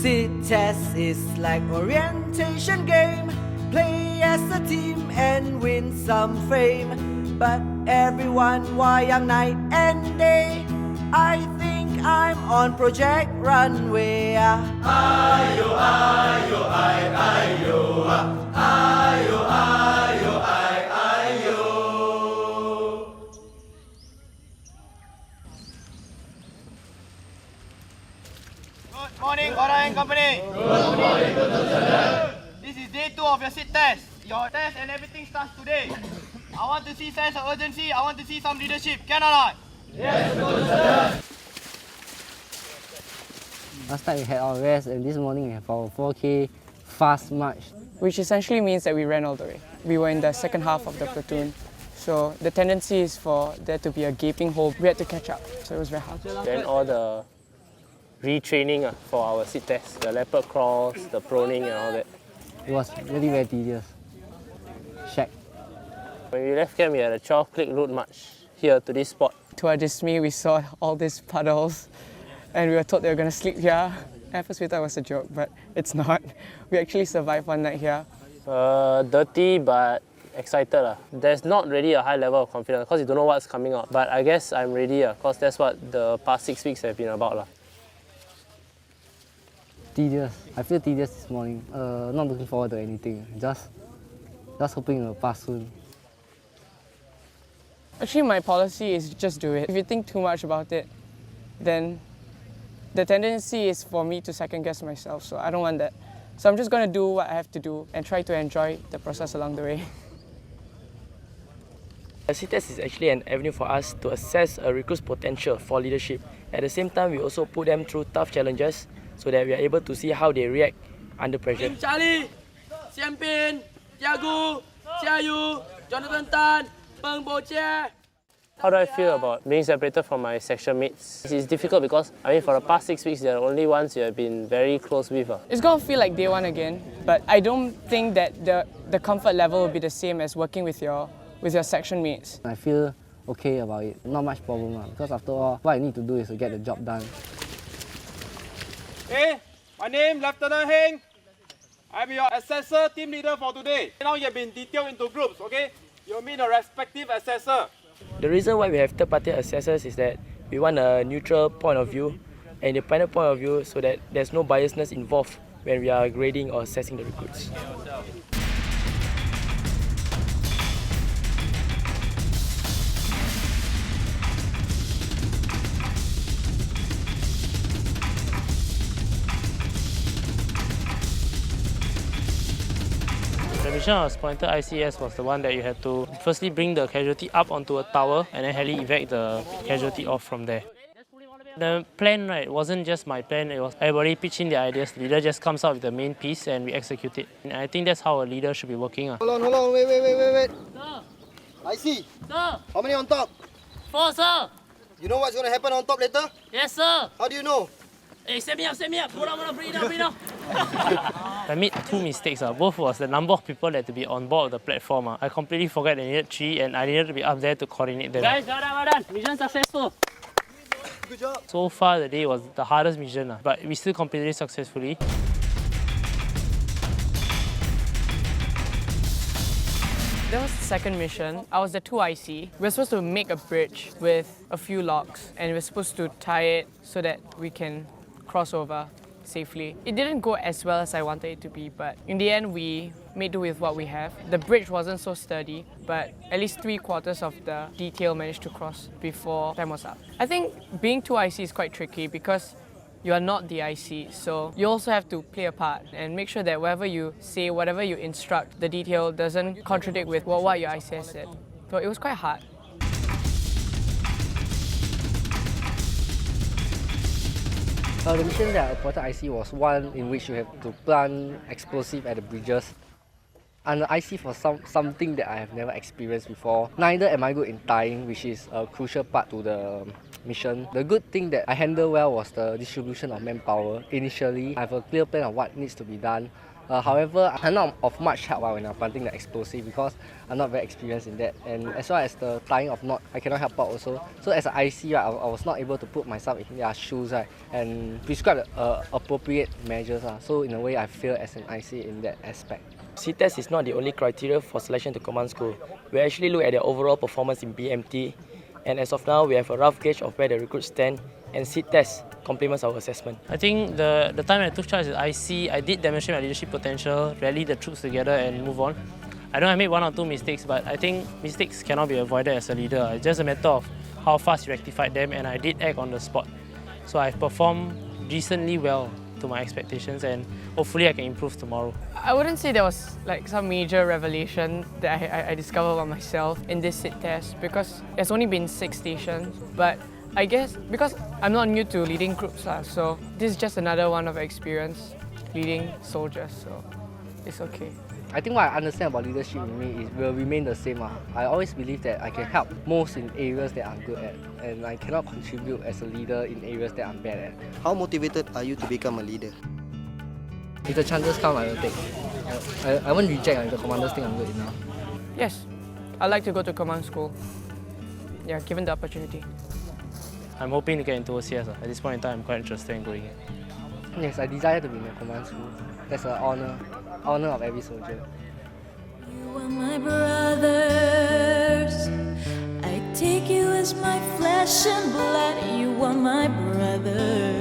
SITEST is like orientation game. Play as a team and win some fame. But everyone wayang night and day. I think I'm on Project Runway. Ayo, ayo, ay, ayo. Ayo, ayo, ay, ayo. Good morning, Orang and Company. Good morning, This is day 2 of your sit test. Your test and everything starts today. I want to see sense of urgency. I want to see some leadership. Can or not? Yes, Last night we had our rest, and this morning we have our 4K fast march. Which essentially means that we ran all the way. We were in the second half of the platoon, so the tendency is for there to be a gaping hole. We had to catch up, so it was very hard. Then all the retraining for our sit test, the leopard crawls, the proning and all that. It was really very tedious. Shack. When we left camp, we had a 12-click route march here to this spot. To our dismay, we saw all these puddles, and we were told they were going to sleep here. At first we thought it was a joke, but it's not. We actually survived one night here. Dirty but excited. There's not really a high level of confidence because you don't know what's coming out. But I guess I'm ready because that's what the past 6 weeks have been about. Tedious. I feel tedious this morning. Not looking forward to anything. Just hoping it will pass soon. Actually, my policy is just do it. If you think too much about it, then the tendency is for me to second guess myself, so I don't want that. So I'm just going to do what I have to do and try to enjoy the process along the way. The SITEST is actually an avenue for us to assess a recruit's potential for leadership. At the same time, we also put them through tough challenges so that we are able to see how they react under pressure. Team Charlie, Siampin, Thiaghu, Thiaghu, Jonathan Tan, Peng Bo Chia. How do I feel about being separated from my section mates? It's difficult because, for the past 6 weeks, they're the only ones you have been very close with. It's going to feel like day one again, but I don't think that the comfort level will be the same as working with your section mates. I feel okay about it. Not much problem because after all, what I need to do is to get the job done. Hey, my name Lieutenant Heng. I'm your assessor team leader for today. Now you have been detailed into groups, okay? You'll meet a respective assessor. The reason why we have third-party assessors is that we want a neutral point of view and independent point of view so that there's no biasness involved when we are grading or assessing the recruits. The mission of Pointer ICS was the one that you had to firstly bring the casualty up onto a tower and then heli evac the casualty off from there. The plan wasn't just my plan, it was everybody pitching their ideas. The leader just comes out with the main piece and we execute it. And I think that's how a leader should be working. Hold on, wait. Sir. IC, Sir. how many on top? 4, sir. You know what's going to happen on top later? Yes, sir. How do you know? Hey, set me up. Hold on, bring it down. I made 2 mistakes. Both was the number of people that had to be on board of the platform. I completely forgot I needed 3 and I needed to be up there to coordinate them. Guys, well done. Mission successful. Good job. So far the day was the hardest mission, but we still completed it successfully. That was the second mission. I was the 2 IC. We were supposed to make a bridge with a few locks and we were supposed to tie it so that we can cross over safely. It didn't go as well as I wanted it to be, but in the end we made do with what we have. The bridge wasn't so sturdy, but at least 3/4 of the detail managed to cross before time was up. I think being 2 IC is quite tricky because you are not the IC, so you also have to play a part and make sure that whatever you say, whatever you instruct, the detail doesn't contradict with what your IC has said. So it was quite hard. The mission that I appointed IC was one in which you have to plant explosive at the bridges. I'm the IC for something that I have never experienced before. Neither am I good in tying, which is a crucial part to the mission. The good thing that I handled well was the distribution of manpower. Initially, I have a clear plan of what needs to be done, However, I'm not of much help when I'm planting the explosive because I'm not very experienced in that. And as well as the tying of knot, I cannot help out also. So as an IC, right, I was not able to put myself in their shoes, right, and prescribe appropriate measures. So in a way, I fail as an IC in that aspect. SITEST is not the only criteria for selection to command school. We actually look at their overall performance in BMT, and as of now, we have a rough gauge of where the recruits stand, and SITEST complements our assessment. I think the time I took charge as IC, I did demonstrate my leadership potential, rally the troops together and move on. I know I made 1 or 2 mistakes, but I think mistakes cannot be avoided as a leader. It's just a matter of how fast you rectified them, and I did act on the spot. So I've performed decently well to my expectations, and hopefully I can improve tomorrow. I wouldn't say there was like some major revelation that I discovered about myself in this SIT test because it's only been 6 stations, but I guess because I'm not new to leading groups, so this is just another one of experience leading soldiers, so it's okay. I think what I understand about leadership in me will remain the same. I always believe that I can help most in areas that I'm good at, and I cannot contribute as a leader in areas that I'm bad at. How motivated are you to become a leader? If the chances come, I will take. I won't reject if the commanders think I'm good enough. Yes, I'd like to go to command school. Yeah, given the opportunity. I'm hoping to get into OCS. At this point in time, I'm quite interested in going in. Yes, I desire to be in the command school. That's an honor of every soldier. You are my brothers. I take you as my flesh and blood. You are my brothers.